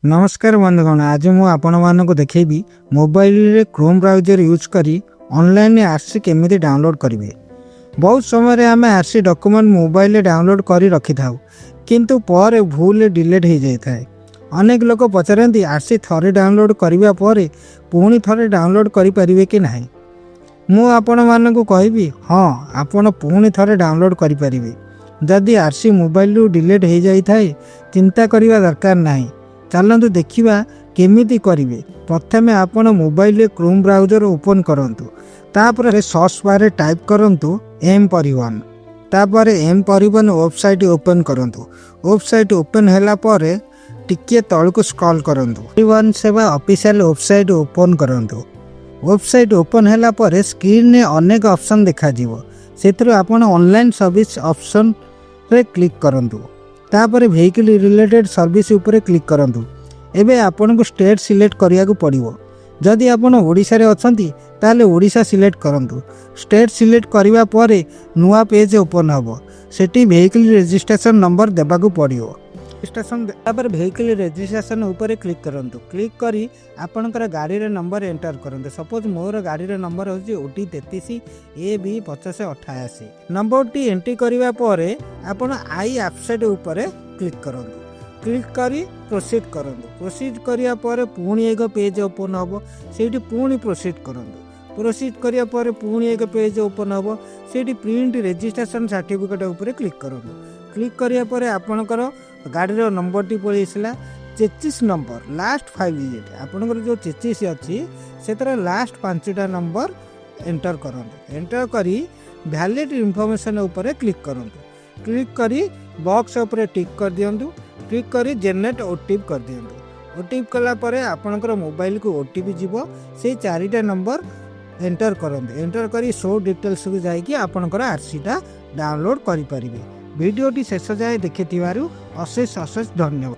नमस्कार बंधुगण, आज मुझे आपण मानक देखी मोबाइल रे क्रोम ब्राउजर यूज करी ऑनलाइन आरसी केमिति डाउनलोड करेंगे। बहुत समय आम आरसी डॉक्यूमेंट मोबाइल डाउनलोड कर रखी था किंतु पर भूल डिलीट हो जाए था। अनेक लोक पचारती आरसी थरे डाउनलोड करने पर पुणी थरे डाउनलोड करें कि ना। मु आपण मानक कहबी हाँ, आपण पुणी थरे डाउनलोड करें। जदि आरसी मोबाइल डिलीट हो जाए था चिंता करने दरकार नहीं। चलतु देखा केमिति करेंगे। प्रथमे आपण मोबाइल क्रोम ब्राउजर ओपन करंतु, तापर सर्च बार टाइप करंतु एम परिवहन, तापर एम परिवहन वेबसाइट ओपन करंतु। वेबसाइट ओपन हैला परे टिके तळको स्क्रॉल करंतु, परिवहन सेवा ऑफिशियल वेबसाइट ओपन करंतु। वेबसाइट ओपन हैला परे स्क्रीन ने अनेक ऑप्शन देखा जिवो। सेथरो आपण ऑनलाइन सर्विस ऑप्शन रे क्लिक करंतु, तापर व्हीकल रिलेटेड सर्विस उपरे क्लिक करंतु। एबे आपन को स्टेट सिलेक्ट करिया को पड़िवो। जदि आपण ओडिसा रे अछंती ताले ओडिसा सिलेक्ट करंतु। स्टेट सिलेक्ट करिवा परे नुआ पेज ओपन हबो। सेठी व्हीकल रजिस्ट्रेशन नंबर देबा को पड़िवो। रजिस्ट्रेशन तापर व्हीकल रजिस्ट्रेशन उपरे क्लिक करंतु। क्लिक करी आपनकर गाड़ी रे नंबर एंटर करंतु। सपोज मोर गाड़ी रे नंबर होची ओटी 33 AB 5088। नंबर टी एंट्री करिवा परे आपण आई एब्सेंट उपरे क्लिक करंतु। क्लिक करी प्रोसीड करंतु। प्रोसीड करिया परे पुणी एक पेज ओपन हबो। सेठी पुणी प्रोसीड करंतु। प्रोसीड करिया परे पुणी एक पेज ओपन हबो। सेठी प्रिंट रजिस्ट्रेशन सर्टिफिकेट उपरे क्लिक करंतु। क्लिक करिया परे आपनकर गाड़ी रो नंबर टी पळीसला चेचिस नंबर लास्ट 5 डिजिट। आपनकर जो चेचिस अछि सेतर लास्ट 5टा नंबर एंटर करंतु। एंटर करी वैलिड इन्फॉर्मेशन उपरे क्लिक करंतु। क्लिक करी बॉक्स उपरे टिक कर दियंतु। क्लिक करी जनरेट ओटीपी कर दियंतु। ओटीपी कला परे आपनकर मोबाइल को ओटीपी जीवो। से 4टा नंबर एंटर करंतु। एंटर करी शो डिटेल्स को जाई कि आपनकर आरसीटा डाउनलोड करि परिबे। वीडियोटी शेष जाए देखिथिबारु अशेष धन्यवाद।